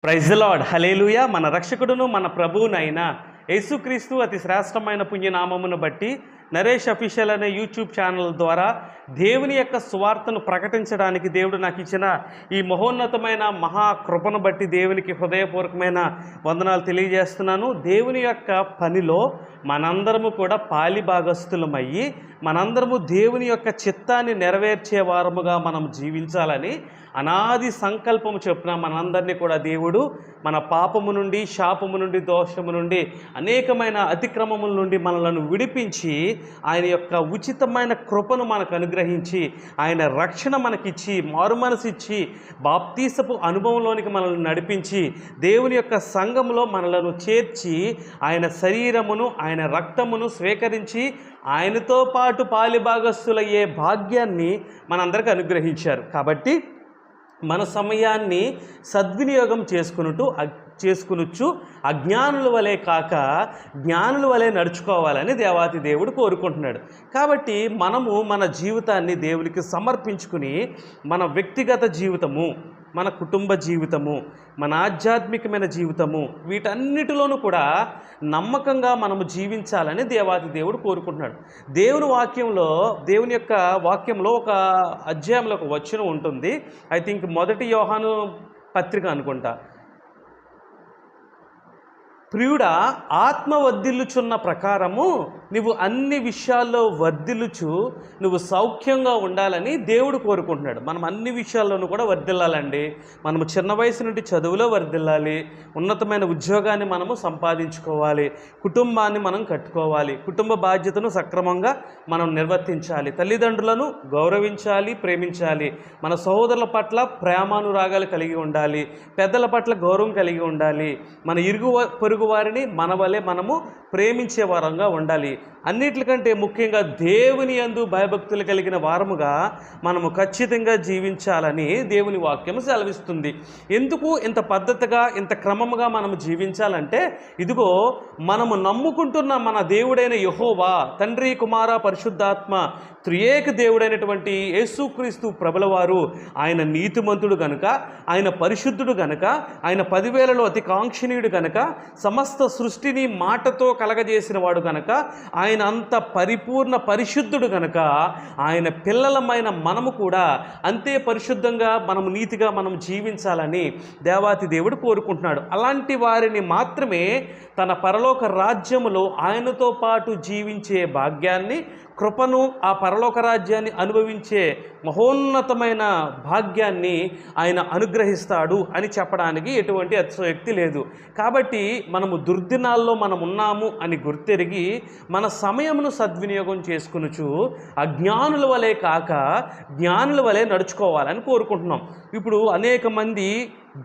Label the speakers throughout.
Speaker 1: Praise the lord. హల్లెలూయా. మన రక్షకుడును మన ప్రభువునైన యేసుక్రీస్తు అతి శ్రేష్టమైన పుణ్యనామమును బట్టి నరేష్ అఫీషియల్ అనే యూట్యూబ్ ఛానల్ ద్వారా దేవుని యొక్క సువార్తను ప్రకటించడానికి దేవుడు నాకు ఇచ్చిన ఈ మహోన్నతమైన మహాకృపను బట్టి దేవునికి హృదయపూర్వకమైన వందనాలు తెలియజేస్తున్నాను. దేవుని యొక్క పనిలో మనందరము కూడా పాలి భాగస్థులమయ్యి మనందరము దేవుని యొక్క చిత్తాన్ని నెరవేర్చే వారముగా మనం జీవించాలని అనాది సంకల్పము చొప్పున మనందరినీ కూడా దేవుడు మన పాపము నుండి, శాపము నుండి, దోషము నుండి, అనేకమైన అతిక్రమముల నుండి మనలను విడిపించి ఆయన యొక్క ఉచితమైన కృపను మనకు అనుగ్రహించి ఆయన రక్షణ మనకిచ్చి మారుమనసు ఇచ్చి బాప్తీసపు అనుభవంలోనికి మనల్ని నడిపించి దేవుని యొక్క సంఘములో మనలను చేర్చి ఆయన శరీరమును ఆయన రక్తమును స్వీకరించి ఆయనతో పాటు పాలిభాగస్థులయ్యే భాగ్యాన్ని మనందరికీ అనుగ్రహించారు. కాబట్టి మన సమయాన్ని సద్వినియోగం చేసుకునొచ్చు అజ్ఞానుల వలె కాక జ్ఞానుల వలె నడుచుకోవాలని దేవాతి దేవుడు కోరుకుంటున్నాడు. కాబట్టి మనము మన జీవితాన్ని దేవునికి సమర్పించుకుని మన వ్యక్తిగత జీవితము, మన కుటుంబ జీవితము, మన ఆధ్యాత్మికమైన జీవితము, వీటన్నిటిలోనూ కూడా నమ్మకంగా మనము జీవించాలని దేవాతి దేవుడు కోరుకుంటున్నాడు. దేవుని యొక్క వాక్యంలో ఒక అధ్యాయంలో ఒక వచనం ఉంటుంది. ఐ థింక్ 1 యోహాను పత్రిక అనుకుంటా. ప్రియుడా, ఆత్మ వర్ధిల్లుచున్న ప్రకారము నువ్వు అన్ని విషయాల్లో వర్ధిల్లుచు నువ్వు సౌఖ్యంగా ఉండాలని దేవుడు కోరుకుంటున్నాడు. మనం అన్ని విషయాల్లోనూ కూడా వర్ధిల్లాలండి. మనము చిన్న వయసు నుండి చదువులో వర్ధిల్లాలి, ఉన్నతమైన ఉద్యోగాన్ని మనము సంపాదించుకోవాలి, కుటుంబాన్ని మనం కట్టుకోవాలి, కుటుంబ బాధ్యతను సక్రమంగా మనం నిర్వర్తించాలి, తల్లిదండ్రులను గౌరవించాలి, ప్రేమించాలి, మన సహోదరుల పట్ల ప్రేమానురాగాలు కలిగి ఉండాలి, పెద్దల పట్ల గౌరవం కలిగి ఉండాలి, మన పొరుగు వారిని మన వలె మనము ప్రేమించే వారంగా ఉండాలి. అన్నిటికంటే ముఖ్యంగా దేవుని యందు భయభక్తులు కలిగిన వారముగా మనము ఖచ్చితంగా జీవించాలని దేవుని వాక్యం సెలవిస్తుంది. ఎందుకు ఇంత పద్ధతిగా ఇంత క్రమముగా మనము జీవించాలంటే, ఇదిగో మనము నమ్ముకుంటున్న మన దేవుడైన యెహోవా తండ్రి, కుమార, పరిశుద్ధాత్మ త్రియేక దేవుడైనటువంటి యేసుక్రీస్తు ప్రభుల వారు ఆయన నీతిమంతుడు గనుక, ఆయన పరిశుద్ధుడు గనుక, ఆయన 10,000లో అతి కాంక్షణీయుడు గనుక, సమస్త సృష్టిని మాటతో కలగజేసిన వాడు గనుక, ఆయన అంత పరిపూర్ణ పరిశుద్ధుడు గనుక ఆయన పిల్లలమైన మనము కూడా అంతే పరిశుద్ధంగా మనము నీతిగా మనం జీవించాలని దేవాతి దేవుడు కోరుకుంటున్నాడు. అలాంటి వారిని మాత్రమే తన పరలోక రాజ్యములో ఆయనతో పాటు జీవించే భాగ్యాన్ని, కృపను, ఆ పరలోక రాజ్యాన్ని అనుభవించే మహోన్నతమైన భాగ్యాన్ని ఆయన అనుగ్రహిస్తాడు అని చెప్పడానికి ఎటువంటి అతిశయోక్తి లేదు. కాబట్టి మనము దుర్దినాల్లో మనం ఉన్నాము అని గుర్తెరిగి మన సమయమును సద్వినియోగం చేసుకునుచు అజ్ఞానుల వలె కాక జ్ఞానుల వలె నడుచుకోవాలని కోరుకుంటున్నాం. ఇప్పుడు అనేక మంది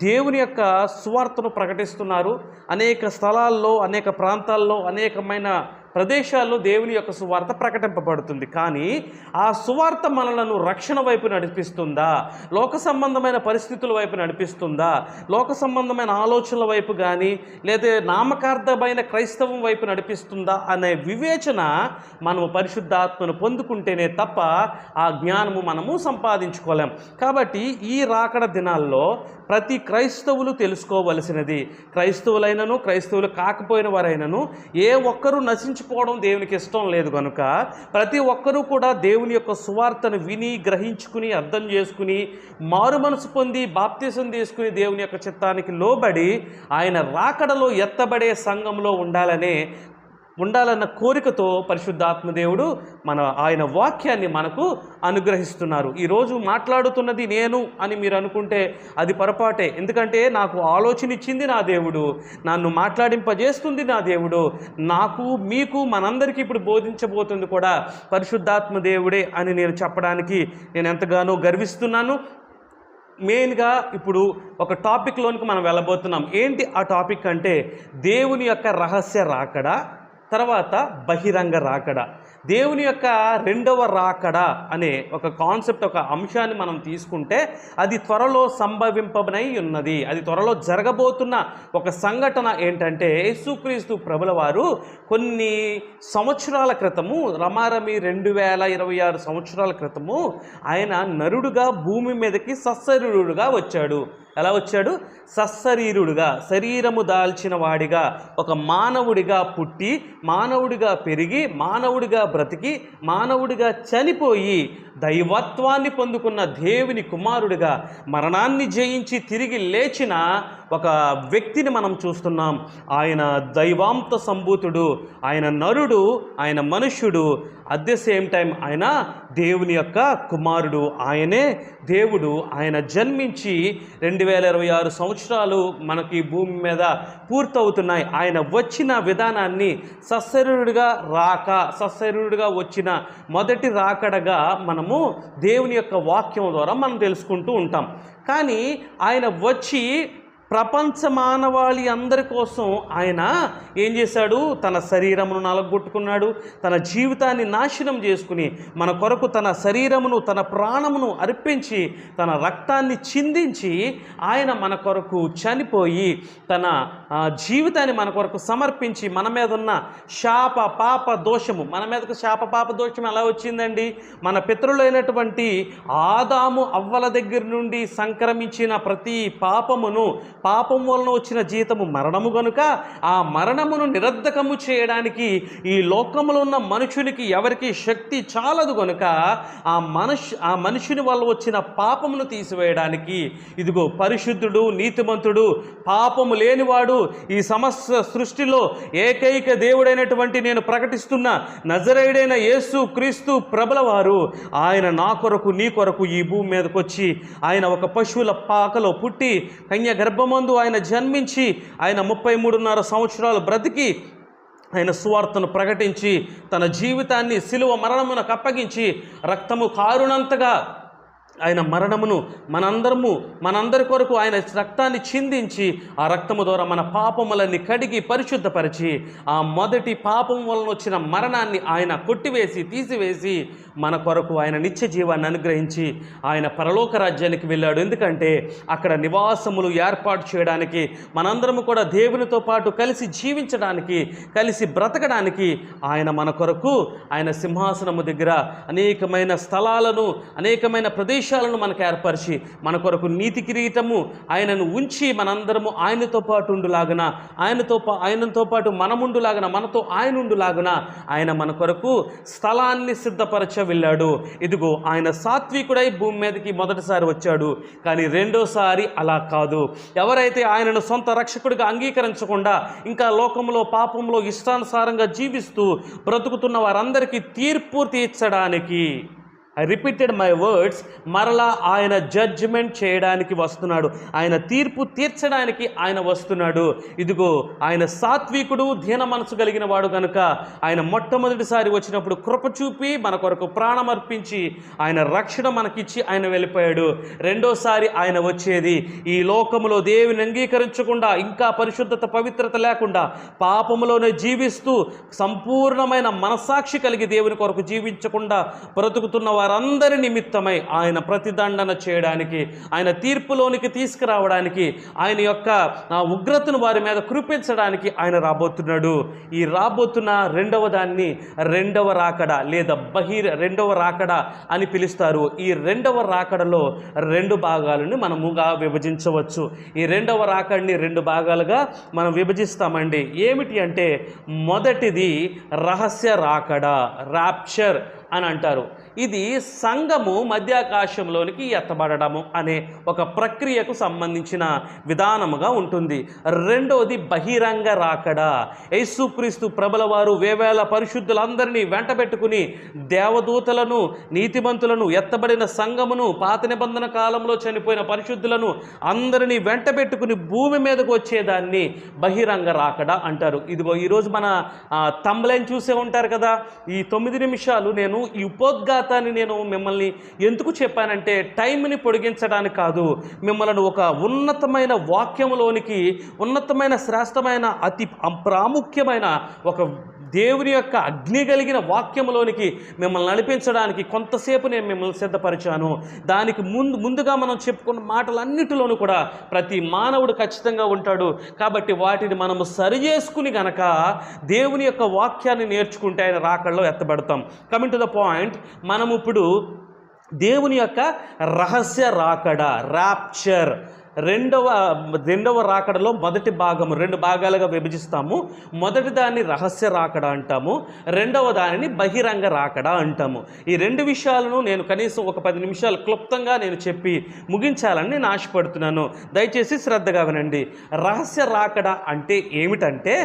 Speaker 1: దేవుని యొక్క సువార్తను ప్రకటిస్తున్నారు. అనేక స్థలాల్లో, అనేక ప్రాంతాల్లో, అనేకమైన ప్రదేశాల్లో దేవుని యొక్క సువార్త ప్రకటింపబడుతుంది. కానీ ఆ సువార్త మనలను రక్షణ వైపు నడిపిస్తుందా, లోక సంబంధమైన పరిస్థితుల వైపు నడిపిస్తుందా, లోక సంబంధమైన ఆలోచనల వైపు కానీ లేదా నామకార్థమైన క్రైస్తవం వైపు నడిపిస్తుందా అనే వివేచన మనము పరిశుద్ధాత్మను పొందుకుంటేనే తప్ప ఆ జ్ఞానము మనము సంపాదించుకోలేం. కాబట్టి ఈ రాకడ దినాల్లో ప్రతి క్రైస్తవులు తెలుసుకోవలసినది, క్రైస్తవులైనను క్రైస్తవులు కాకపోయిన వారైనను ఏ ఒక్కరూ నశించుకోవడం దేవునికి ఇష్టం లేదు కనుక ప్రతి ఒక్కరూ కూడా దేవుని యొక్క సువార్తను విని, గ్రహించుకుని, అర్థం చేసుకుని, మారు మనసు పొంది, బాప్తిసం తీసుకుని దేవుని యొక్క చిత్తానికి లోబడి ఆయన రాకడలో ఎత్తబడే సంఘంలో ఉండాలన్న కోరికతో పరిశుద్ధాత్మదేవుడు ఆయన వాక్యాన్ని మనకు అనుగ్రహిస్తున్నారు. ఈరోజు మాట్లాడుతున్నది నేను అని మీరు అనుకుంటే అది పొరపాటే. ఎందుకంటే నాకు ఆలోచన ఇచ్చింది నా దేవుడు, నన్ను మాట్లాడింపజేస్తుంది నా దేవుడు, నాకు మీకు మనందరికీ ఇప్పుడు బోధించబోతుంది కూడా పరిశుద్ధాత్మదేవుడే అని నేను చెప్పడానికి నేను ఎంతగానో గర్విస్తున్నాను. మెయిన్గా ఇప్పుడు ఒక టాపిక్లోనికి మనం వెళ్ళబోతున్నాం. ఏంటి ఆ టాపిక్ అంటే దేవుని యొక్క రహస్య రాకడ, తర్వాత బహిరంగ రాకడ. దేవుని యొక్క రెండవ రాకడ అనే ఒక కాన్సెప్ట్, ఒక అంశాన్ని మనం తీసుకుంటే అది త్వరలో సంభవింపబనై ఉన్నది. అది త్వరలో జరగబోతున్న ఒక సంఘటన ఏంటంటే, యేసుక్రీస్తు ప్రభుల వారు కొన్ని సంవత్సరాల క్రితము, రమారమి 2026 సంవత్సరాల క్రితము ఆయన నరుడుగా భూమి మీదకి సశరీరుడుగా వచ్చాడు. ఎలా వచ్చాడు? సశరీరుడుగా, శరీరము దాల్చిన వాడిగా, ఒక మానవుడిగా పుట్టి, మానవుడిగా పెరిగి, మానవుడిగా బ్రతికి, మానవుడిగా చనిపోయి, దైవత్వాన్ని పొందుకున్న దేవుని కుమారుడిగా మరణాన్ని జయించి తిరిగి లేచిన ఒక వ్యక్తిని మనం చూస్తున్నాం. ఆయన దైవాంత సంభూతుడు, ఆయన నరుడు, ఆయన మనుష్యుడు, అట్ ది సేమ్ టైం ఆయన దేవుని యొక్క కుమారుడు. ఆయనే దేవుడు. ఆయన జన్మించి 2026 సంవత్సరాలు మనకి భూమి మీద పూర్తవుతున్నాయి. ఆయన వచ్చిన విధానాన్ని సశరీరుడిగా సశరీరుడిగా వచ్చిన మొదటి రాకడగా మనము దేవుని యొక్క వాక్యం ద్వారా మనం తెలుసుకుంటూ ఉంటాం. కానీ ఆయన వచ్చి ప్రపంచ మానవాళి అందరి కోసం ఆయన ఏం చేశాడు? తన శరీరమును నలగొట్టుకున్నాడు, తన జీవితాన్ని నాశనం చేసుకుని మన కొరకు తన శరీరమును, తన ప్రాణమును అర్పించి, తన రక్తాన్ని చిందించి ఆయన మన కొరకు చనిపోయి, తన జీవితాన్ని మన కొరకు సమర్పించి, మన మీద ఉన్న శాప పాప దోషము, మన మీదకు శాప పాప దోషం ఎలా వచ్చిందండి? మన పితరులైనటువంటి ఆదాము అవ్వల దగ్గర నుండి సంక్రమించిన ప్రతి పాపం వలన వచ్చిన జీతము మరణము గనుక, ఆ మరణమును నిరర్ధకము చేయడానికి ఈ లోకములో ఉన్న మనుషునికి ఎవరికి శక్తి చాలదు గనుక, ఆ మనుషుని వల్ల వచ్చిన పాపమును తీసివేయడానికి ఇదిగో పరిశుద్ధుడు, నీతిమంతుడు, పాపము లేనివాడు, ఈ సమస్త సృష్టిలో ఏకైక దేవుడైనటువంటి నేను ప్రకటిస్తున్న నజరేయుడైన యేసు క్రీస్తు ప్రభుల వారు ఆయన నా కొరకు, నీ కొరకు ఈ భూమి మీదకి వచ్చి, ఆయన ఒక పశువుల పాకలో పుట్టి, కన్య గర్భమందు ఆయన జన్మించి, ఆయన 33.5 సంవత్సరాలు బ్రతికి, ఆయన సువార్తను ప్రకటించి, తన జీవితాన్ని సిలువ మరణమునకు అప్పగించి, రక్తము కారునంతగా ఆయన మరణమును మనందరి కొరకు ఆయన రక్తాన్ని చిందించి, ఆ రక్తము ద్వారా మన పాపములన్నీ కడిగి పరిశుద్ధపరిచి, ఆ మొదటి పాపం వలన వచ్చిన మరణాన్ని ఆయన కొట్టివేసి, తీసివేసి, మన కొరకు ఆయన నిత్య జీవాన్ని అనుగ్రహించి ఆయన పరలోక రాజ్యానికి వెళ్ళాడు. ఎందుకంటే అక్కడ నివాసములు ఏర్పాటు చేయడానికి, మనందరము కూడా దేవునితో పాటు కలిసి జీవించడానికి, కలిసి బ్రతకడానికి ఆయన మన కొరకు ఆయన సింహాసనము దగ్గర అనేకమైన స్థలాలను, అనేకమైన ప్రదేశాలను మనకు ఏర్పరిచి, మన కొరకు నీతి కిరీటము ఆయనను ఉంచి, మనందరము ఆయనతో పాటు ఉండులాగున, ఆయనతో పాటు మనముండులాగున, మనతో ఆయన ఉండులాగున ఆయన మన కొరకు స్థలాన్ని సిద్ధపరచ వెళ్ళాడు. ఇదిగో ఆయన సాత్వికుడై భూమి మీదకి మొదటిసారి వచ్చాడు. కానీ రెండోసారి అలా కాదు. ఎవరైతే ఆయనను సొంత రక్షకుడిగా అంగీకరించకుండా ఇంకా లోకంలో పాపంలో ఇష్టానుసారంగా జీవిస్తూ బ్రతుకుతున్న వారందరికీ తీర్పు తీర్చడానికి, ఐ రిపీటెడ్ మై వర్డ్స్, మరలా ఆయన జడ్జిమెంట్ చేయడానికి వస్తున్నాడు. ఆయన తీర్పు తీర్చడానికి ఆయన వస్తున్నాడు. ఇదిగో ఆయన సాత్వికుడు, దీన మనసు కలిగిన వాడు కనుక ఆయన మొట్టమొదటిసారి వచ్చినప్పుడు కృప చూపి మన కొరకు ప్రాణమర్పించి ఆయన రక్షణ మనకిచ్చి ఆయన వెళ్ళిపోయాడు. రెండోసారి ఆయన వచ్చేది ఈ లోకములో దేవుని అంగీకరించకుండా, ఇంకా పరిశుద్ధత పవిత్రత లేకుండా పాపములోనే జీవిస్తూ, సంపూర్ణమైన మనసాక్షి కలిగి దేవుని కొరకు జీవించకుండా బ్రతుకుతున్న వారందరి నిమిత్తమై ఆయన ప్రతిదండన చేయడానికి, ఆయన తీర్పులోనికి తీసుకురావడానికి, ఆయన యొక్క ఉగ్రతను వారి మీద కురిపించడానికి ఆయన రాబోతున్నాడు. ఈ రాబోతున్న రెండవ దాన్ని రెండవ రాకడ లేదా రెండవ రాకడ అని పిలుస్తారు. ఈ రెండవ రాకడలో 2 భాగాలను మనముగా విభజించవచ్చు. ఈ రెండవ రాకడిని 2 భాగాలుగా మనం విభజిస్తామండి. ఏమిటి అంటే, మొదటిది రహస్య రాకడ, ర్యాప్చర్ అని అంటారు. ఇది సంఘము మధ్యాకాశంలోనికి ఎత్తబడము అనే ఒక ప్రక్రియకు సంబంధించిన విధానముగా ఉంటుంది. రెండోది బహిరంగ రాకడ. యేసుక్రీస్తు ప్రభుల వారు వేవేల పరిశుద్ధులందరినీ వెంటబెట్టుకుని, దేవదూతలను, నీతిమంతులను, ఎత్తబడిన సంఘమును, పాత నిబంధన కాలంలో చనిపోయిన పరిశుద్ధులను అందరినీ వెంటబెట్టుకుని భూమి మీదకు వచ్చేదాన్ని బహిరంగ రాకడ అంటారు. ఇదిగో ఈరోజు మన తంబ్లైన్ చూసే ఉంటారు కదా. ఈ 9 నిమిషాలు నేను ఈ ఉపోద్ఘాతాన్ని నేను మిమ్మల్ని ఎందుకు చెప్పానంటే, టైంని పొడిగించడానికి కాదు, మిమ్మల్ని ఒక ఉన్నతమైన వాక్యములోనికి, ఉన్నతమైన శ్రేష్టమైన అతి ప్రాముఖ్యమైన ఒక దేవుని యొక్క అగ్ని కలిగిన వాక్యములోనికి మిమ్మల్ని నడిపించడానికి కొంతసేపు నేను మిమ్మల్ని సిద్ధపరిచాను. దానికి ముందుగా మనం చెప్పుకున్న మాటలన్నిటిలోనూ కూడా ప్రతి మానవుడు ఖచ్చితంగా ఉంటాడు. కాబట్టి వాటిని మనము సరి చేసుకుని గనక దేవుని యొక్క వాక్యాన్ని నేర్చుకుంటే ఆయన రాకడలో ఎత్తబడతాం. కమింగ్ టు ద పాయింట్, మనం ఇప్పుడు దేవుని యొక్క రహస్య రాకడ, ర్యాప్చర్, రెండవ రాకడలో మొదటి భాగము 2 భాగాలుగా విభజిస్తాము. మొదటి దాన్ని రహస్య రాకడ అంటాము, రెండవ దానిని బహిరంగ రాకడ అంటాము. ఈ 2 విషయాలను నేను కనీసం ఒక 10 నిమిషాలు క్లుప్తంగా నేను చెప్పి ముగించాలని నేను ఆశపడుతున్నాను. దయచేసి శ్రద్ధగా వినండి. రహస్య రాకడ అంటే ఏమిటంటే,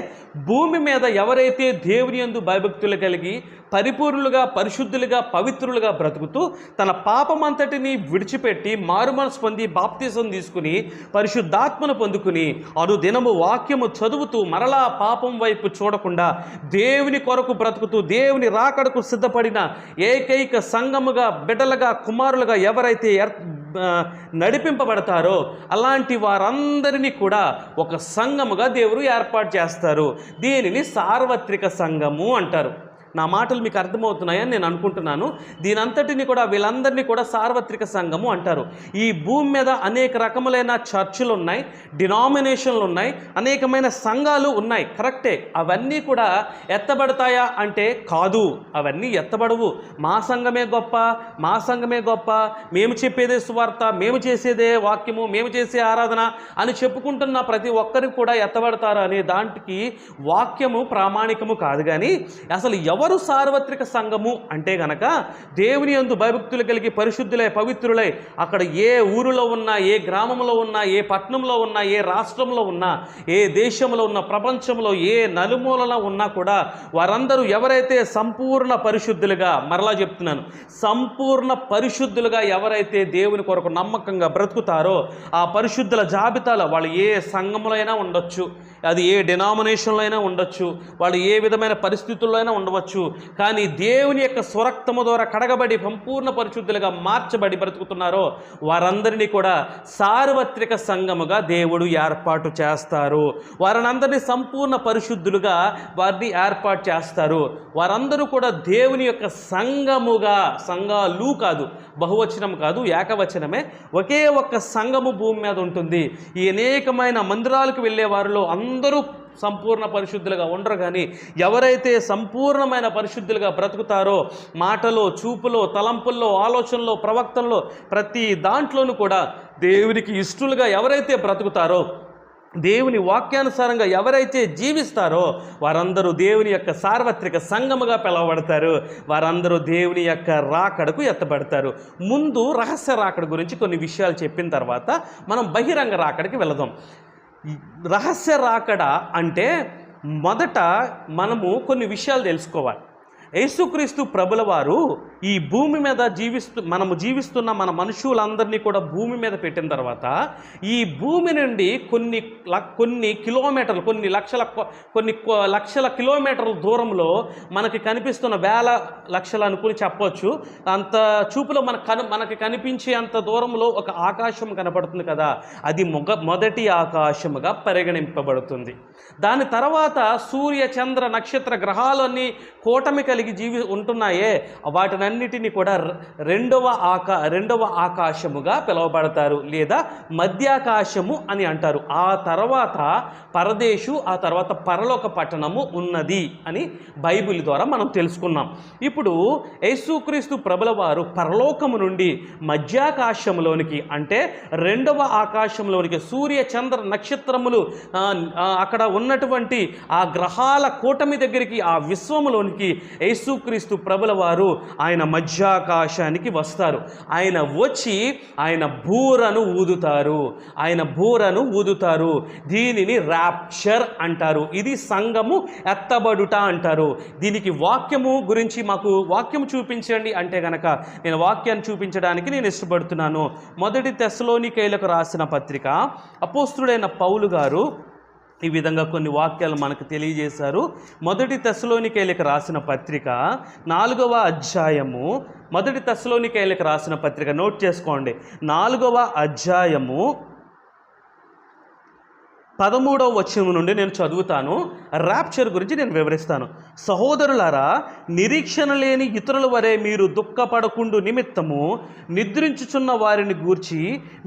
Speaker 1: భూమి మీద ఎవరైతే దేవుని యందు భయభక్తులు కలిగి పరిపూర్ణులుగా, పరిశుద్ధులుగా, పవిత్రులుగా బ్రతుకుతూ తన పాపమంతటిని విడిచిపెట్టి మారుమనసు పొంది బాప్తిజం తీసుకుని పరిశుద్ధాత్మను పొందుకుని అనుదినము వాక్యము చదువుతూ మరలా పాపం వైపు చూడకుండా దేవుని కొరకు బ్రతుకుతూ దేవుని రాకడకు సిద్ధపడిన ఏకైక సంఘముగా, బిడ్డలుగా, కుమారులుగా ఎవరైతే నడిపింపబడతారో అలాంటి వారందరినీ కూడా ఒక సంఘముగా దేవుడు ఏర్పాటు చేస్తారు. దీనిని సార్వత్రిక సంఘము అంటారు. నా మాటలు మీకు అర్థమవుతున్నాయని నేను అనుకుంటున్నాను. దీనంతటిని కూడా, వీళ్ళందరినీ కూడా సార్వత్రిక సంఘము అంటారు. ఈ భూమి మీద అనేక రకములైన చర్చిలు ఉన్నాయి, డినామినేషన్లు ఉన్నాయి, అనేకమైన సంఘాలు ఉన్నాయి. కరెక్టే. అవన్నీ కూడా ఎత్తబడతాయా అంటే కాదు, అవన్నీ ఎత్తబడవు. మా సంఘమే గొప్ప, మా సంఘమే గొప్ప, మేము చెప్పేదే సువార్త, మేము చేసేదే వాక్యము, మేము చేసే ఆరాధన అని చెప్పుకుంటున్న ప్రతి ఒక్కరికి కూడా ఎత్తబడతారు అనే దాంట్కి వాక్యము ప్రామాణికము కాదు. కానీ అసలు ఎవరు సార్వత్రిక సంఘము అంటే గనక, దేవుని యందు భయభక్తులు కలిగి పరిశుద్ధులై పవిత్రులై అక్కడ ఏ ఊరిలో ఉన్నా, ఏ గ్రామంలో ఉన్నా, ఏ పట్టణంలో ఉన్నా, ఏ రాష్ట్రంలో ఉన్నా, ఏ దేశంలో ఉన్న, ప్రపంచంలో ఏ నలుమూలన ఉన్నా కూడా వారందరూ ఎవరైతే సంపూర్ణ పరిశుద్ధులుగా, మరలా చెప్తున్నాను, సంపూర్ణ పరిశుద్ధులుగా ఎవరైతే దేవుని కొరకు నమ్మకంగా బ్రతుకుతారో ఆ పరిశుద్ధుల జాబితాలో వాళ్ళు ఏ సంఘములో అయినా ఉండొచ్చు, అది ఏ డినామినేషన్లో అయినా ఉండొచ్చు, వాళ్ళు ఏ విధమైన పరిస్థితుల్లో అయినా ఉండవచ్చు. కానీ దేవుని యొక్క స్వరక్తము ద్వారా కడగబడి సంపూర్ణ పరిశుద్ధులుగా మార్చబడి బ్రతుకుతున్నారో వారందరినీ కూడా సార్వత్రిక సంఘముగా దేవుడు ఏర్పాటు చేస్తారు. వారందరినీ సంపూర్ణ పరిశుద్ధులుగా వారిని ఏర్పాటు చేస్తారు. వారందరూ కూడా దేవుని యొక్క సంఘముగా, సంఘాలు కాదు, బహువచనం కాదు, ఏకవచనమే, ఒకే ఒక్క సంఘము భూమి మీద ఉంటుంది. ఈ అనేకమైన మందిరాలకు వెళ్ళే వారిలో అందరూ సంపూర్ణ పరిశుద్ధులుగా ఉండరు. కానీ ఎవరైతే సంపూర్ణమైన పరిశుద్ధులుగా బ్రతుకుతారో మాటలో, చూపులో, తలంపుల్లో, ఆలోచనలో, ప్రవక్తనలో, ప్రతి దాంట్లోనూ కూడా దేవునికి ఇష్టలుగా ఎవరైతే బ్రతుకుతారో, దేవుని వాక్యానుసారంగా ఎవరైతే జీవిస్తారో వారందరూ దేవుని యొక్క సార్వత్రిక సంఘముగా పిలువబడతారు. వారందరూ దేవుని యొక్క రాకడకు ఎత్తబడతారు. ముందు రహస్య రాకడ గురించి కొన్ని విషయాలు చెప్పిన తర్వాత మనం బహిరంగ రాకడికి వెళదాం. రహస్య రాకడ అంటే మొదట మనము కొన్ని విషయాలు తెలుసుకోవాలి. యేసుక్రీస్తు ప్రభుల వారు ఈ భూమి మీద మనము జీవిస్తున్న మన మనుషులందరినీ కూడా భూమి మీద పెట్టిన తర్వాత ఈ భూమి నుండి కొన్ని కిలోమీటర్లు, కొన్ని లక్షల కిలోమీటర్ల దూరంలో మనకి కనిపిస్తున్న వేల లక్షలు అనుకుని చెప్పవచ్చు, అంత చూపులో మనకి కనిపించే అంత దూరంలో ఒక ఆకాశం కనపడుతుంది కదా, అది మొదటి ఆకాశముగా పరిగణింపబడుతుంది. దాని తర్వాత సూర్య, చంద్ర, నక్షత్ర గ్రహాలన్నీ కూటమి కలిగి ఉంటున్నాయే, వాటినన్నిటినీ కూడా రెండవ ఆకాశముగా పిలువబడతారు, లేదా మధ్యాకాశము అని అంటారు. ఆ తర్వాత పరదేశు, ఆ తర్వాత పరలోక పట్టణము ఉన్నది అని బైబిల్ ద్వారా మనం తెలుసుకున్నాం. ఇప్పుడు యేసుక్రీస్తు ప్రభుల వారు పరలోకము నుండి మధ్యాకాశంలోనికి, అంటే రెండవ ఆకాశంలోనికి, సూర్య, చంద్ర, నక్షత్రములు అక్కడ ఉన్నటువంటి ఆ గ్రహాల కూటమి దగ్గరికి, ఆ విశ్వములోనికి యేసుక్రీస్తు ప్రభుల వారు ఆయన మధ్యాకాశానికి వస్తారు. ఆయన వచ్చి ఆయన బూరను ఊదుతారు. దీనిని ర్యాప్చర్ అంటారు. ఇది సంఘము ఎత్తబడుట అంటారు. దీనికి వాక్యము గురించి మాకు వాక్యము చూపించండి అంటే గనక నేను వాక్యాన్ని చూపించడానికి నేను ఇష్టపడుతున్నాను. మొదటి తెస్సలోనికైలకు రాసిన పత్రిక అపోస్తుడైన పౌలు గారు ఈ విధంగా కొన్ని వాక్యాలు మనకు తెలియజేశారు. మొదటి తెస్సలోనికైలకు రాసిన పత్రిక 4వ అధ్యాయము, మొదటి తెస్సలోనికైలకు రాసిన పత్రిక నోట్ చేసుకోండి, 4వ అధ్యాయము 13వ వచనం నుండి నేను చదువుతాను. ర్యాప్చర్ గురించి నేను వివరిస్తాను. సహోదరులారా, నిరీక్షణ లేని ఇతరుల వరే మీరు దుఃఖపడకుండు నిమిత్తము నిద్రించుచున్న వారిని గూర్చి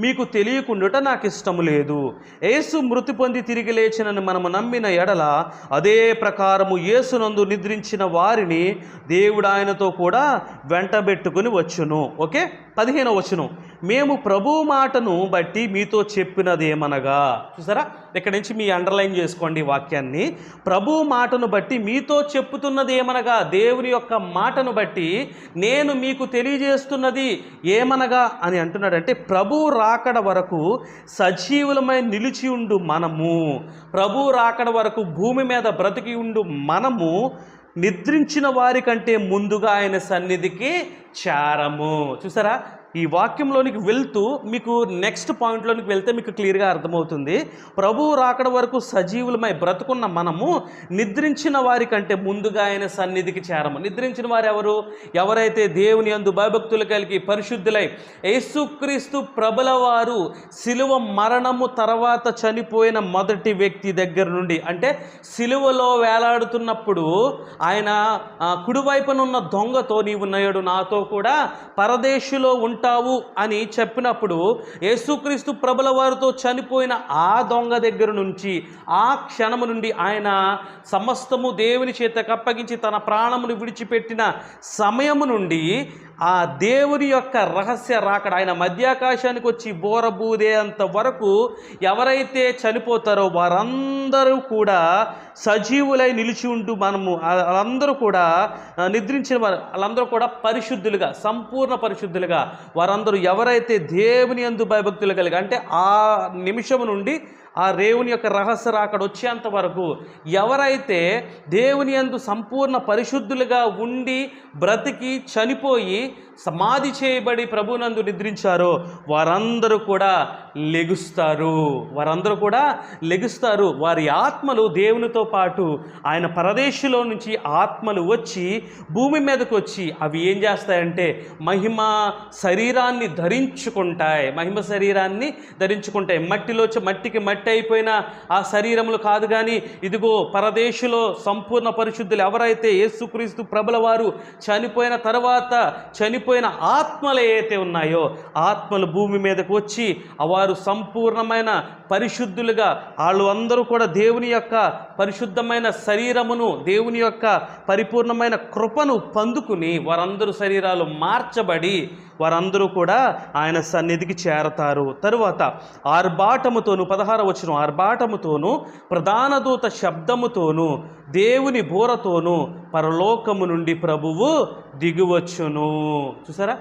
Speaker 1: మీకు తెలియకుండుట నాకు ఇష్టము లేదు. యేసు మృతి పొంది తిరిగి లేచినని మనము నమ్మిన ఎడల అదే ప్రకారము యేసునందు నిద్రించిన వారిని దేవుడు ఆయనతో కూడా వెంటబెట్టుకుని వచ్చును. ఓకే, 15వ వచనం. మేము ప్రభు మాటను బట్టి మీతో చెప్పినదేమనగా, చూసారా, ఇక్కడ నుంచి మీ అండర్లైన్ చేసుకోండి ఈ వాక్యాన్ని. ప్రభు మాటను బట్టి మీతో చెప్పుతున్నది ఏమనగా, దేవుని యొక్క మాటను బట్టి నేను మీకు తెలియజేస్తున్నది ఏమనగా అని అంటున్నాడంటే, ప్రభు రాకడ వరకు సజీవులమై నిలిచి ఉండు మనము, ప్రభు రాకడ వరకు భూమి మీద బ్రతికి ఉండు మనము నిద్రించిన వారి కంటే ముందుగా ఆయన సన్నిధికి చేరము. చూసారా, ఈ వాక్యంలోనికి వెళ్తూ మీకు నెక్స్ట్ పాయింట్లోనికి వెళ్తే మీకు క్లియర్గా అర్థమవుతుంది. ప్రభువు రాకడ వరకు సజీవులమై బ్రతుకున్న మనము నిద్రించిన వారి కంటే ముందుగా ఆయన సన్నిధికి చేరము. నిద్రించిన వారు ఎవరు? ఎవరైతే దేవుని యందు భయభక్తులు కలిగి పరిశుద్ధులై యేసుక్రీస్తు ప్రభుల వారు సిలువ మరణము తర్వాత చనిపోయిన మొదటి వ్యక్తి దగ్గర నుండి, అంటే సిలువలో వేలాడుతున్నప్పుడు ఆయన కుడివైపునున్న దొంగతో నీవు నేడు నాతో కూడా పరదేశులో ఉంటావు అని చెప్పినప్పుడు యేసుక్రీస్తు ప్రభుల వారితో చనిపోయిన ఆ దొంగ దగ్గర నుంచి, ఆ క్షణము నుండి ఆయన సమస్తము దేవుని చేతకు అప్పగించి తన ప్రాణమును విడిచిపెట్టిన సమయము నుండి ఆ దేవుని యొక్క రహస్య రాకడ, ఆయన మధ్యాకాశానికి వచ్చి బోరబూదేంత వరకు ఎవరైతే చనిపోతారో వారందరూ కూడా సజీవులై నిలిచి ఉంటూ మనము వాళ్ళందరూ కూడా నిద్రించిన వారు, వాళ్ళందరూ కూడా పరిశుద్ధులుగా, సంపూర్ణ పరిశుద్ధులుగా, వారందరూ ఎవరైతే దేవుని యందు భయభక్తులు కలిగి, అంటే ఆ నిమిషము నుండి ఆ దేవుని యొక్క రహస్య రాకడ వచ్చేంత వరకు ఎవరైతే దేవుని యందు సంపూర్ణ పరిశుద్ధులుగా ఉండి బ్రతికి చనిపోయి సమాధి చేయబడి ప్రభునందు నిద్రించారో వారందరూ కూడా లెగుస్తారు. వారందరూ కూడా లెగుస్తారు. వారి ఆత్మలు దేవునితో పాటు ఆయన పరదేశంలో నుంచి ఆత్మలు వచ్చి భూమి మీదకు వచ్చి అవి ఏం చేస్తాయంటే మహిమ శరీరాన్ని ధరించుకుంటాయి. మహిమ శరీరాన్ని ధరించుకుంటాయి. మట్టికి మట్టి అయిపోయిన ఆ శరీరములు కాదు, కానీ ఇదిగో పరదేశంలో సంపూర్ణ పరిశుద్ధులు ఎవరైతే యేసుక్రీస్తు ప్రభుల వారు చనిపోయిన తర్వాత చనిపోయిన ఆత్మలు ఏవైతే ఉన్నాయో ఆత్మలు భూమి మీదకు వచ్చి వారు సంపూర్ణమైన పరిశుద్ధులుగా, వాళ్ళు అందరూ కూడా దేవుని యొక్క పరిశుద్ధమైన శరీరమును, దేవుని యొక్క పరిపూర్ణమైన కృపను పొందుకుని వారందరూ శరీరాలు మార్చబడి వారందరూ కూడా ఆయన సన్నిధికి చేరతారు. తరువాత ఆర్భాటముతోను, 16వ వచనం, ఆర్భాటముతోను ప్రధాన దూత శబ్దముతోను దేవుని బోరతోను పరలోకము నుండి ప్రభువు దిగువచ్చును. చూసారా,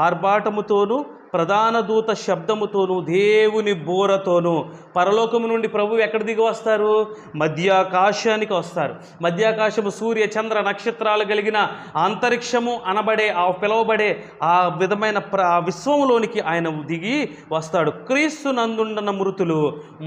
Speaker 1: ఆర్భాటముతోను ప్రధాన దూత శబ్దముతోను దేవుని బోరతోను పరలోకము నుండి ప్రభువు ఎక్కడ దిగి వస్తారు? మధ్యాకాశానికి వస్తారు. మధ్యాకాశము సూర్య చంద్ర నక్షత్రాలు కలిగిన అంతరిక్షము అనబడే ఆ పిలువబడే ఆ విధమైన విశ్వంలోనికి ఆయన దిగి వస్తాడు. క్రీస్తు నందున్న మృతులు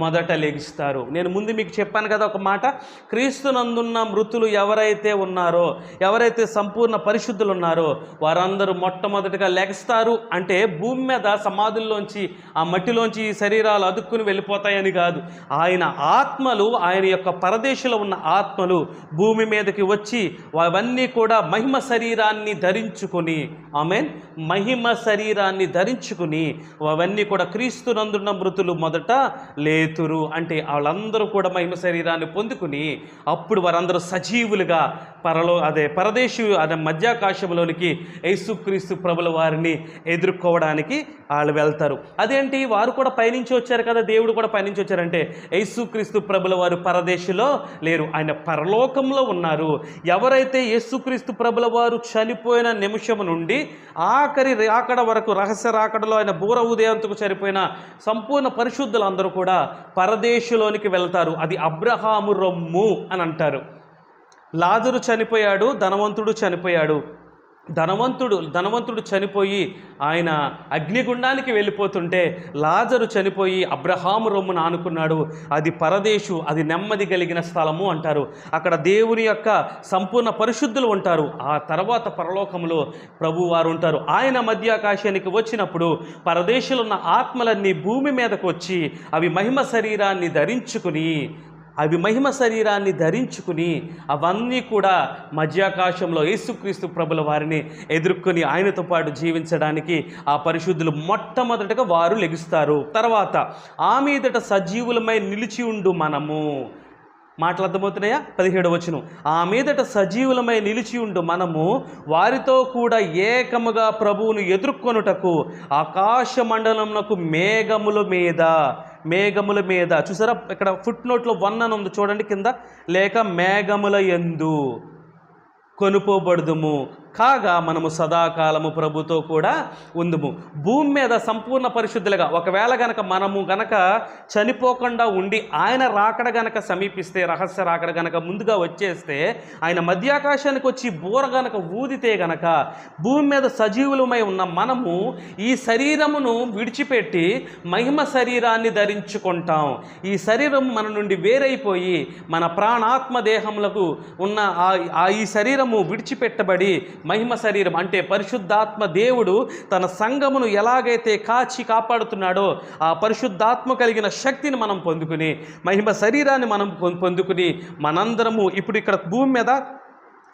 Speaker 1: మొదట లెగిస్తారు. నేను ముందు మీకు చెప్పాను కదా ఒక మాట, క్రీస్తు నందున్న మృతులు ఎవరైతే ఉన్నారో, ఎవరైతే సంపూర్ణ పరిశుద్ధులు ఉన్నారో వారందరూ మొట్టమొదటిగా లెగస్తారు. అంటే భూమి మీద సమాధుల్లోంచి ఆ మట్టిలోంచి శరీరాలు అదుక్కుని వెళ్ళిపోతాయని కాదు, ఆయన ఆత్మలు, ఆయన యొక్క పరదేశంలో ఉన్న ఆత్మలు భూమి మీదకి వచ్చి అవన్నీ కూడా మహిమ శరీరాన్ని ధరించుకొని, ఆమేన్, మహిమ శరీరాన్ని ధరించుకుని అవన్నీ కూడా క్రీస్తు నందున్న మృతులు మొదట లేతురు. అంటే వాళ్ళందరూ కూడా మహిమ శరీరాన్ని పొందుకుని అప్పుడు వారందరూ సజీవులుగా పరదేశు అదే మధ్యాకాశంలోనికి యేసుక్రీస్తు ప్రభుల వారిని ఎదుర్కోవడానికి వాళ్ళు వెళ్తారు. అదేంటి, వారు కూడా పైనుంచి వచ్చారు కదా, దేవుడు కూడా పైనుంచి వచ్చారంటే యేసుక్రీస్తు ప్రభుల వారు పరదేశంలో లేరు, ఆయన పరలోకంలో ఉన్నారు. ఎవరైతే యేసుక్రీస్తు ప్రభుల వారు చనిపోయిన నిమిషం నుండి ఆఖరి రాకడ వరకు, రహస్య రాకడలో ఆయన బూర ఉదయంతకు చనిపోయిన సంపూర్ణ పరిశుద్ధులందరూ కూడా పరదేశంలోనికి వెళ్తారు. అది అబ్రహాము రొమ్ము అని అంటారు. లాజరు చనిపోయాడు, ధనవంతుడు చనిపోయాడు. ధనవంతుడు చనిపోయి ఆయన అగ్నిగుండానికి వెళ్ళిపోతుంటే లాజరు చనిపోయి అబ్రహాము రొమ్మున ఆనుకున్నాడు. అది పరదేశు, అది నెమ్మది కలిగిన స్థలము అంటారు. అక్కడ దేవుని యొక్క సంపూర్ణ పరిశుద్ధులు ఉంటారు. ఆ తర్వాత పరలోకంలో ప్రభు వారు ఉంటారు. ఆయన మధ్యాకాశానికి వచ్చినప్పుడు పరదేశులున్న ఆత్మలన్నీ భూమి మీదకు వచ్చి అవి మహిమ శరీరాన్ని ధరించుకుని అవన్నీ కూడా మధ్యాకాశంలో యేసుక్రీస్తు ప్రభుల వారిని ఎదుర్కొని ఆయనతో పాటు జీవించడానికి ఆ పరిశుద్ధులు మొట్టమొదటగా వారు లెగుస్తారు. తర్వాత ఆ మీదట సజీవులమై నిలిచి ఉండు మనము. మాటలు అర్థమవుతున్నాయా? 17వ వచనం, ఆ మీదట సజీవులమై నిలిచి ఉండు మనము వారితో కూడా ఏకముగా ప్రభువును ఎదుర్కొనుటకు ఆకాశ మండలమునకు మేఘముల మీద చూసారా, ఇక్కడ ఫుట్ నోట్లో 1 అని ఉంది చూడండి కింద, లేక మేఘముల యందు కొనుపోబడుదుము కాగా మనము సదాకాలము ప్రభుతో కూడా ఉందుము. భూమి మీద సంపూర్ణ పరిశుద్ధులుగా ఒకవేళ గనక మనము గనక చనిపోకుండా ఉండి ఆయన రాకడ గనక సమీపిస్తే, రహస్య రాకడ గనక ముందుగా వచ్చేస్తే, ఆయన మధ్యాకాశానికి వచ్చి బూర గనక ఊదితే గనక భూమి మీద సజీవులమై ఉన్న మనము ఈ శరీరమును విడిచిపెట్టి మహిమ శరీరాన్ని ధరించుకుంటాం. ఈ శరీరం మన నుండి వేరైపోయి మన ప్రాణాత్మ దేహములకు ఉన్న ఈ శరీరము విడిచిపెట్టబడి మహిమ శరీరం అంటే పరిశుద్ధాత్మ దేవుడు తన సంఘమును ఎలాగైతే కాపాడుతున్నాడో ఆ పరిశుద్ధాత్మ కలిగిన శక్తిని మనం పొందుకుని మహిమ శరీరాన్ని మనం పొందుకుని మనందరము ఇప్పుడు ఇక్కడ భూమి మీద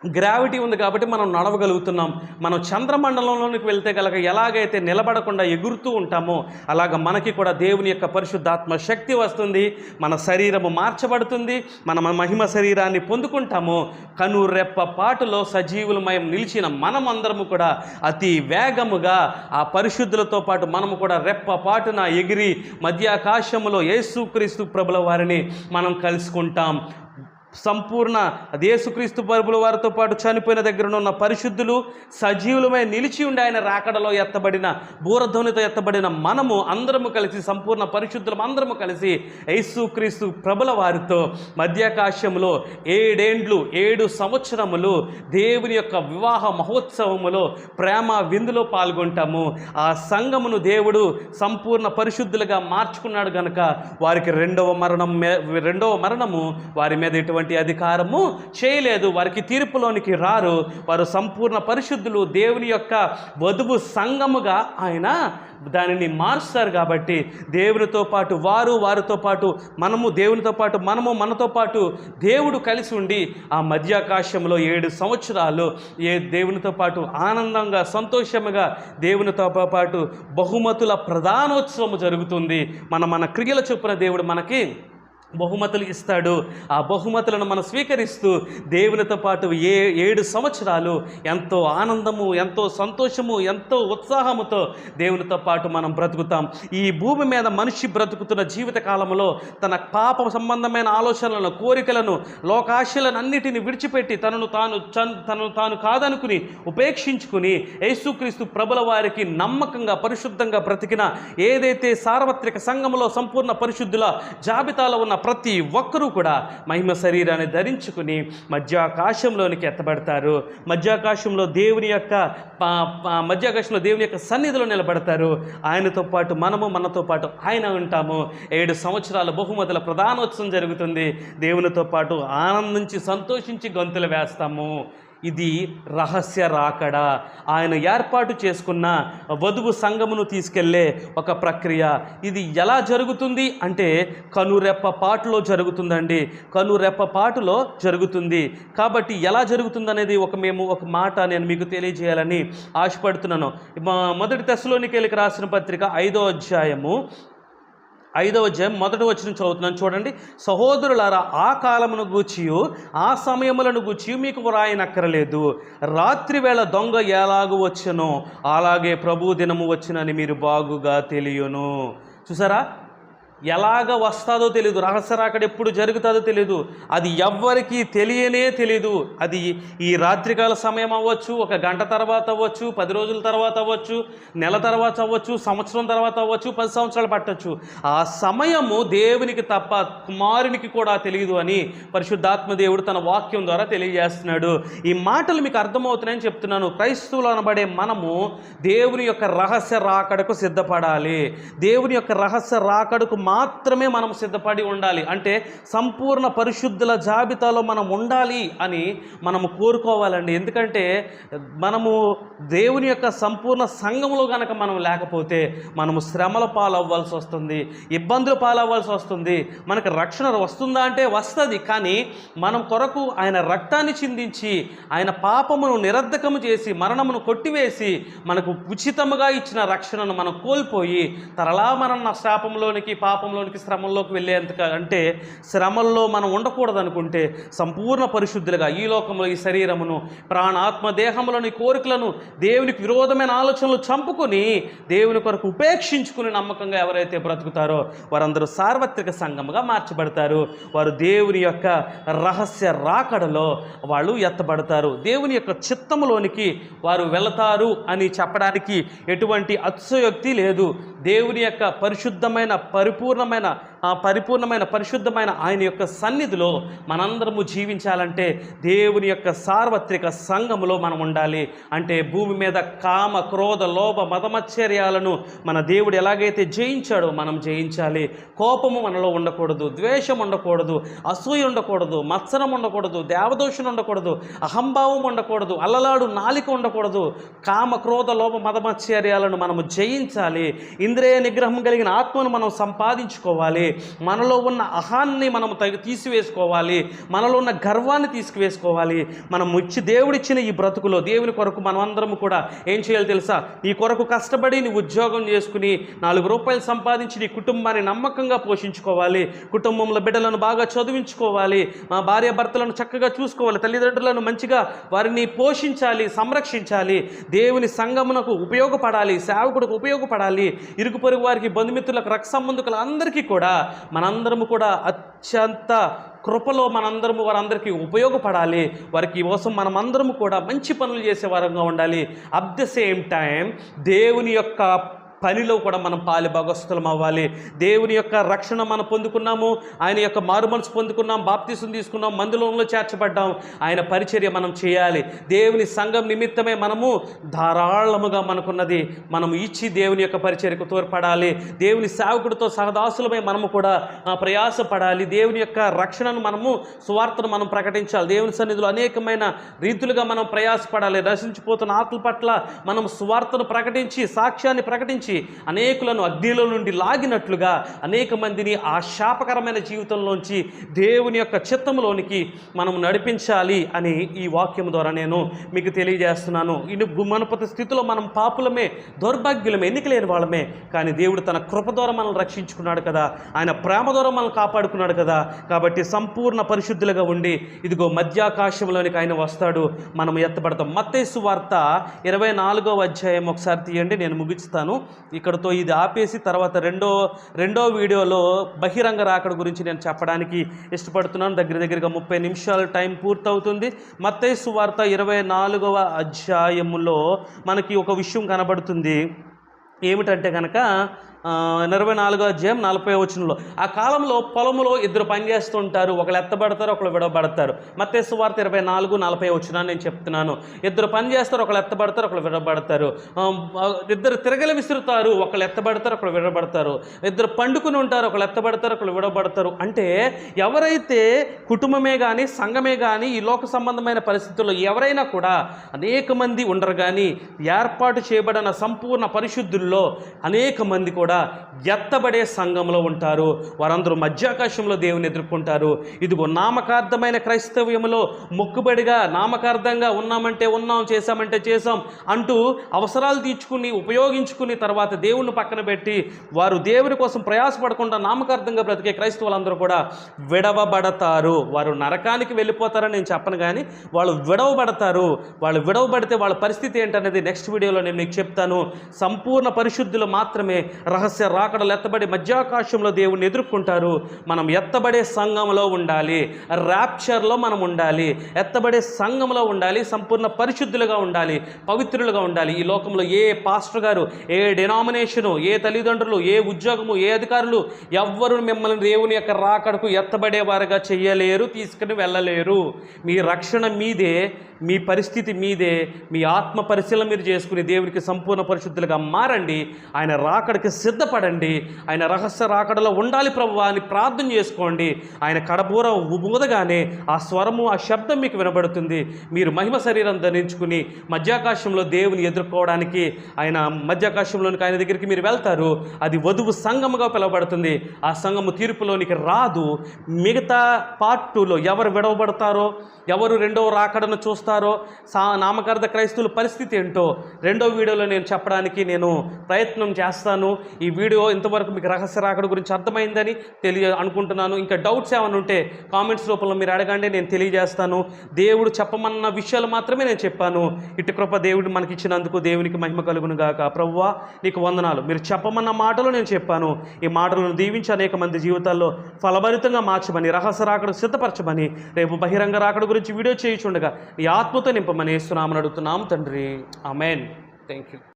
Speaker 1: గ్రావిటీ ఉంది కాబట్టి మనం నడవగలుగుతున్నాం. మనం చంద్రమండలంలోనికి వెళ్తే కనుక ఎలాగైతే నిలబడకుండా ఎగురుతూ ఉంటామో అలాగ మనకి కూడా దేవుని యొక్క పరిశుద్ధాత్మ శక్తి వస్తుంది. మన శరీరము మార్చబడుతుంది. మన మహిమ శరీరాన్ని పొందుకుంటాము. కనురెప్ప పాటులో సజీవులమై నిలిచిన మనమందరము కూడా అతి వేగముగా ఆ పరిశుద్ధులతో పాటు మనము కూడా రెప్ప పాటున ఎగిరి మధ్యాకాశములో యేసుక్రీస్తు ప్రభుల వారిని మనం కలుసుకుంటాం. సంపూర్ణ యేసుక్రీస్తు ప్రభుల వారితో పాటు చనిపోయిన దగ్గర ఉన్న పరిశుద్ధులు సజీవులమై నిలిచి ఉండి ఆయన రాకడలో ఎత్తబడిన బూరధ్వనితో ఎత్తబడిన మనము అందరము కలిసి సంపూర్ణ పరిశుద్ధులం అందరము కలిసి యేసుక్రీస్తు ప్రభుల వారితో మధ్యాకాశంలో 7 సంవత్సరములు దేవుని యొక్క వివాహ మహోత్సవములో ప్రేమ విందులో పాల్గొంటాము. ఆ సంఘమును దేవుడు సంపూర్ణ పరిశుద్ధులుగా మార్చుకున్నాడు కనుక వారికి రెండవ మరణము వారి మీద ఎటువంటి అధికారము చేయలేదు. వారికి తీర్పులోనికి రారు. వారు సంపూర్ణ పరిశుద్ధులు. దేవుని యొక్క వధువు సంఘముగా ఆయన దానిని మారుస్తారు. కాబట్టి దేవునితో పాటు వారితో పాటు మనము, దేవునితో పాటు మనము, మనతో పాటు దేవుడు కలిసి ఉండి ఆ మధ్యాకాశంలో 7 సంవత్సరాలు దేవునితో పాటు ఆనందంగా సంతోషముగా దేవునితో పాటు బహుమతుల ప్రధానోత్సవము జరుగుతుంది. మన క్రియల చొప్పున దేవుడు మనకి బహుమతులు ఇస్తాడు. ఆ బహుమతులను మనం స్వీకరిస్తూ దేవునితో పాటు 7 సంవత్సరాలు ఎంతో ఆనందము, ఎంతో సంతోషము, ఎంతో ఉత్సాహముతో దేవునితో పాటు మనం బ్రతుకుతాం. ఈ భూమి మీద మనిషి బ్రతుకుతున్న జీవిత కాలంలో తన పాప సంబంధమైన ఆలోచనలను, కోరికలను, లోకాశలను అన్నిటిని విడిచిపెట్టి తనను తాను కాదనుకుని ఉపేక్షించుకుని యేసుక్రీస్తు ప్రభుల వారికి నమ్మకంగా పరిశుద్ధంగా బ్రతికిన ఏదైతే సార్వత్రిక సంఘములో సంపూర్ణ పరిశుద్ధుల జాబితాలో ఉన్న ప్రతి ఒక్కరూ కూడా మహిమ శరీరాన్ని ధరించుకుని మధ్యాకాశంలోనికి ఎత్తబడతారు. మధ్యాకాశంలో దేవుని యొక్క సన్నిధిలో నిలబడతారు. ఆయనతో పాటు మనతో పాటు ఆయన ఉంటాము. 7 సంవత్సరాల బహుమతుల ప్రధానోత్సవం జరుగుతుంది. దేవునితో పాటు ఆనందించి సంతోషించి గంతులు వేస్తాము. ఇది రహస్య రాకడ. ఆయన ఏర్పాటు చేసుకున్న వధువు సంఘమును తీసుకెళ్లే ఒక ప్రక్రియ. ఇది ఎలా జరుగుతుంది అంటే కనురెప్ప పాటులో జరుగుతుందండి. కనురెప్ప పాటులో జరుగుతుంది. కాబట్టి ఎలా జరుగుతుంది అనేది ఒక మాట నేను మీకు తెలియజేయాలని ఆశపడుతున్నాను. మొదటి తెస్సలోనికీయులకు రాసిన పత్రిక 5వ అధ్యాయం 1వ వచనం చదువుతున్నాను చూడండి. సహోదరులారా, ఆ కాలమును గూర్చియు ఆ సమయములను గూర్చి మీకు వ్రాయనక్కరలేదు. రాత్రి వేళ దొంగ ఎలాగూ వచ్చునో అలాగే ప్రభు దినము వచ్చునని మీరు బాగుగా తెలియను. చూసారా, ఎలాగ వస్తుందో తెలియదు, రహస్య రాకడ ఎప్పుడు జరుగుతుందో తెలియదు, అది ఎవ్వరికీ తెలియదు. అది ఈ రాత్రికాల సమయం అవ్వచ్చు, ఒక గంట తర్వాత అవ్వచ్చు, 10 రోజుల తర్వాత అవ్వచ్చు, నెల తర్వాత అవ్వచ్చు, సంవత్సరం తర్వాత అవ్వచ్చు, 10 సంవత్సరాలు పట్టవచ్చు. ఆ సమయము దేవునికి తప్ప కుమారునికి కూడా తెలియదు అని పరిశుద్ధాత్మ దేవుడు తన వాక్యం ద్వారా తెలియజేస్తున్నాడు. ఈ మాటలు మీకు అర్థమవుతున్నాయని చెప్తున్నాను. క్రైస్తవులు అనబడే మనము దేవుని యొక్క రహస్య రాకడకు సిద్ధపడాలి. దేవుని యొక్క రహస్య రాకడకు మాత్రమే మనం సిద్ధపడి ఉండాలి. అంటే సంపూర్ణ పరిశుద్ధుల జాబితాలో మనం ఉండాలి అని మనము కోరుకోవాలండి. ఎందుకంటే మనము దేవుని యొక్క సంపూర్ణ సంఘంలో కనుక మనం లేకపోతే మనము శ్రమల పాలవ్వాల్సి వస్తుంది, ఇబ్బందుల పాలవ్వాల్సి వస్తుంది. మనకు రక్షణ వస్తుందా అంటే వస్తుంది, కానీ మనం కొరకు ఆయన రక్తాన్ని చిందించి ఆయన పాపమును నిరర్ధకము చేసి మరణమును కొట్టివేసి మనకు ఉచితముగా ఇచ్చిన రక్షణను మనం కోల్పోయి తరలా మనం శాపంలోనికి పాపంలోనికి శ్రమంలోకి వెళ్ళేంత అంటే శ్రమల్లో మనం ఉండకూడదు అనుకుంటే సంపూర్ణ పరిశుద్ధులుగా ఈ లోకంలో ఈ శరీరమును ప్రాణాత్మ దేహములను కోరికలను దేవునికి విరోధమైన ఆలోచనలు చంపుకొని దేవుని కొరకు ఉపేక్షించుకుని నమ్మకంగా ఎవరైతే బ్రతుకుతారో వారందరూ సార్వత్రిక సంఘముగా మార్చబడతారు. వారు దేవుని యొక్క రహస్య రాకడలో వాళ్ళు ఎత్తబడతారు. దేవుని యొక్క చిత్తములోనికి వారు వెళతారు అని చెప్పడానికి ఎటువంటి అతిశయోక్తి లేదు. దేవుని యొక్క పరిశుద్ధమైన పరిశుద్ధమైన ఆయన యొక్క సన్నిధిలో మనందరము జీవించాలంటే దేవుని యొక్క సార్వత్రిక సంఘములో మనం ఉండాలి. అంటే భూమి మీద కామ క్రోధ లోభ మదమచ్చర్యాలను మన దేవుడు ఎలాగైతే జయించాడో మనం జయించాలి. కోపము మనలో ఉండకూడదు, ద్వేషం ఉండకూడదు, అసూయ ఉండకూడదు, మత్సరం ఉండకూడదు, దేవదోషణ ఉండకూడదు, అహంభావం ఉండకూడదు, అల్లలాడు నాలిక ఉండకూడదు. కామ క్రోధ లోభ మదమచ్చర్యాలను మనము జయించాలి. ఇంద్రియ నిగ్రహం కలిగిన ఆత్మను మనం సంపాదించుకోవాలి. మనలో ఉన్న అహాన్ని మనం తీసివేసుకోవాలి. మనలో ఉన్న గర్వాన్ని తీసుకువేసుకోవాలి. మనం దేవుడిచ్చిన ఈ బ్రతుకులో దేవుని కొరకు మనం అందరం కూడా ఏం చేయాలి తెలుసా? ఈ కొరకు కష్టపడి నీ ఉద్యోగం చేసుకుని 4 రూపాయలు సంపాదించి నీ కుటుంబాన్ని నమ్మకంగా పోషించుకోవాలి. కుటుంబంలో బిడ్డలను బాగా చదివించుకోవాలి. మా భార్య భర్తలను చక్కగా చూసుకోవాలి. తల్లిదండ్రులను మంచిగా వారిని పోషించాలి, సంరక్షించాలి. దేవుని సంఘమునకు ఉపయోగపడాలి, సేవకుడికి ఉపయోగపడాలి. ఇరుగు పొరుగు వారికి, బంధుమిత్రులకు, రక్త సంబంధికులు అందరికీ కూడా మనందరము కూడా అత్యంత కృపలో మనందరము వారందరికీ ఉపయోగపడాలి. వారికి కోసం మనమందరము కూడా మంచి పనులు చేసే వారంగా ఉండాలి. అట్ ద సేమ్ టైం దేవుని యొక్క పనిలో కూడా మనం పాలి భాగస్థులం అవ్వాలి. దేవుని యొక్క రక్షణ మనం పొందుకున్నాము, ఆయన యొక్క మారుమనసు పొందుకున్నాం, బాప్తిసం తీసుకున్నాం, మందిరంలో చేర్చబడ్డాం. ఆయన పరిచర్య మనం చేయాలి. దేవుని సంఘం నిమిత్తమే మనము ధారాళముగా మనకున్నది మనం ఇచ్చి దేవుని యొక్క పరిచర్యకు తోడ్పడాలి. దేవుని సేవకుడితో సహదాసులమై మనము కూడా ప్రయాసపడాలి. దేవుని యొక్క రక్షణను మనము సువార్తను మనం ప్రకటించాలి. దేవుని సన్నిధిలో అనేకమైన రీతులుగా మనం ప్రయాసపడాలి. నశించిపోతున్న ఆత్మల పట్ల మనం సువార్తను ప్రకటించి సాక్ష్యాన్ని ప్రకటించి అనేకులను అగ్నిలో నుండి లాగినట్లుగా అనేక మందిని ఆ శాపకరమైన జీవితంలోంచి దేవుని యొక్క చిత్తములోనికి మనం నడిపించాలి అని ఈ వాక్యం ద్వారా నేను మీకు తెలియజేస్తున్నాను. మనపతి స్థితిలో మనం పాపులమే, దౌర్భాగ్యులమే, ఎన్నికలేని వాళ్ళమే. కానీ దేవుడు తన కృప ద్వారా మనల్ని రక్షించుకున్నాడు కదా, ఆయన ప్రేమ ద్వారా మనల్ని కాపాడుకున్నాడు కదా. కాబట్టి సంపూర్ణ పరిశుద్ధులుగా ఉండి ఇదిగో మధ్యాకాశంలోనికి ఆయన వస్తాడు, మనం ఎత్తబడతాం. మత్తయి సువార్త 24వ అధ్యాయం ఒకసారి తీయండి, నేను ముగిస్తాను. ఇక్కడతో ఇది ఆపేసి తర్వాత రెండో వీడియోలో బహిరంగ రాకడ గురించి నేను చెప్పడానికి ఇష్టపడుతున్నాను. దగ్గరగా 30 నిమిషాల టైం పూర్తవుతుంది. మత్తయి సువార్త 24వ అధ్యాయములో మనకి ఒక విషయం కనబడుతుంది. ఏమిటంటే కనుక 24వ అధ్యాయం 40వ వచనంలో, ఆ కాలంలో పొలములో 2 పని చేస్తుంటారు, ఒకళ్ళు ఎత్తబడతారు, ఒకళ్ళు విడవబడతారు. మత్తయి సువార్త 24:40 వచనాన్ని నేను చెప్తున్నాను. 2 పని చేస్తారు, ఒకళ్ళు ఎత్తబడతారు, ఒకళ్ళు విడవబడతారు. 2 తిరగలి విసురుతారు, ఒకళ్ళు ఎత్తబడతారు, ఒకళ్ళు విడవబడతారు. 2 పండుకుని ఉంటారు, ఒకళ్ళు ఎత్తబడతారు, ఒకళ్ళు విడవబడతారు. అంటే ఎవరైతే కుటుంబమే కానీ సంఘమే కానీ ఈ లోక సంబంధమైన పరిస్థితుల్లో ఎవరైనా కూడా అనేక మంది ఉండరు, కానీ ఏర్పాటు చేయబడిన సంపూర్ణ పరిశుద్ధుల్లో అనేక మంది కూడా ఎత్తబడే సంఘంలో ఉంటారు. వారందరూ మధ్యాకాశంలో దేవుని ఎదుర్కొంటారు. ఇదిగో నామకార్థమైన క్రైస్తవ్యంలో మొక్కుబడిగా నామకార్థంగా ఉన్నామంటే ఉన్నాం, చేశామంటే చేశాం అంటూ అవసరాలు తీర్చుకుని ఉపయోగించుకుని తర్వాత దేవుని పక్కన పెట్టి వారు దేవుని కోసం ప్రయాసపడకుండా నామకార్థంగా బ్రతికే క్రైస్తవులందరూ కూడా విడవబడతారు. వారు నరకానికి వెళ్ళిపోతారని నేను చెప్పను, కానీ వాళ్ళు విడవబడతారు. వాళ్ళు విడవబడితే వాళ్ళ పరిస్థితి ఏంటనేది నెక్స్ట్ వీడియోలో నేను మీకు చెప్తాను. సంపూర్ణ పరిశుద్ధులు మాత్రమే రహస్య రాకడలు ఎత్తబడి మధ్యాకాశంలో దేవుణ్ణి ఎదుర్కొంటారు. మనం ఎత్తబడే సంఘంలో ఉండాలి, ర్యాప్చర్లో మనం ఉండాలి, ఎత్తబడే సంఘంలో ఉండాలి, సంపూర్ణ పరిశుద్ధులుగా ఉండాలి, పవిత్రులుగా ఉండాలి. ఈ లోకంలో ఏ పాస్టర్ గారు, ఏ డినామినేషను, ఏ తల్లిదండ్రులు, ఏ ఉద్యోగము, ఏ అధికారులు ఎవ్వరు మిమ్మల్ని దేవుని యొక్క రాకడకు ఎత్తబడేవారుగా చెయ్యలేరు, తీసుకుని వెళ్ళలేరు. మీ రక్షణ మీదే, మీ పరిస్థితి మీదే. మీ ఆత్మ పరిశీలన మీరు చేసుకుని దేవునికి సంపూర్ణ పరిశుద్ధులుగా మారండి. ఆయన రాకడికి సిద్ధపడండి. ఆయన రహస్య రాకడలో ఉండాలి ప్రభువా అని ప్రార్థన చేసుకోండి. ఆయన కడబూర ఊదగానే ఆ స్వరము, ఆ శబ్దం మీకు వినబడుతుంది. మీరు మహిమ శరీరం ధరించుకుని మధ్యాకాశంలో దేవుని ఎదుర్కోవడానికి ఆయన మధ్యాకాశంలోనికి ఆయన దగ్గరికి మీరు వెళ్తారు. అది వధువు సంఘముగా పిలువబడుతుంది. ఆ సంఘము తీర్పులోనికి రాదు. మిగతా పార్ట్ 2లో ఎవరు విడవబడతారో, ఎవరు రెండవ రాకడను చూస్తారో, నామకార్థ క్రైస్తవుల పరిస్థితి ఏంటో రెండో వీడియోలో నేను చెప్పడానికి నేను ప్రయత్నం చేస్తాను. ఈ వీడియో ఇంతవరకు మీకు రహస్య రాకడ గురించి అర్థమైందని అనుకుంటున్నాను. ఇంకా డౌట్స్ ఏమైనా ఉంటే కామెంట్స్ రూపంలో మీరు అడగండి, నేను తెలియజేస్తాను. దేవుడు చెప్పమన్న విషయాలు మాత్రమే నేను చెప్పాను. ఇటు కృప దేవుడు మనకిచ్చినందుకు దేవునికి మహిమ కలుగును గాక. ప్రభువా నీకు వందనాలు. మీరు చెప్పమన్న మాటలు నేను చెప్పాను. ఈ మాటలను దీవించి అనేక మంది జీవితాల్లో ఫలభరితంగా మార్చమని, రహస్య రాకడ సిద్ధపరచమని, రేపు బహిరంగ రాకడ గురించి వీడియో చేయుచుండగా నీ ఆత్మతో నింపమని యేసునామమున అడుగుతున్నాము తండ్రి. ఆమేన్. Thank you.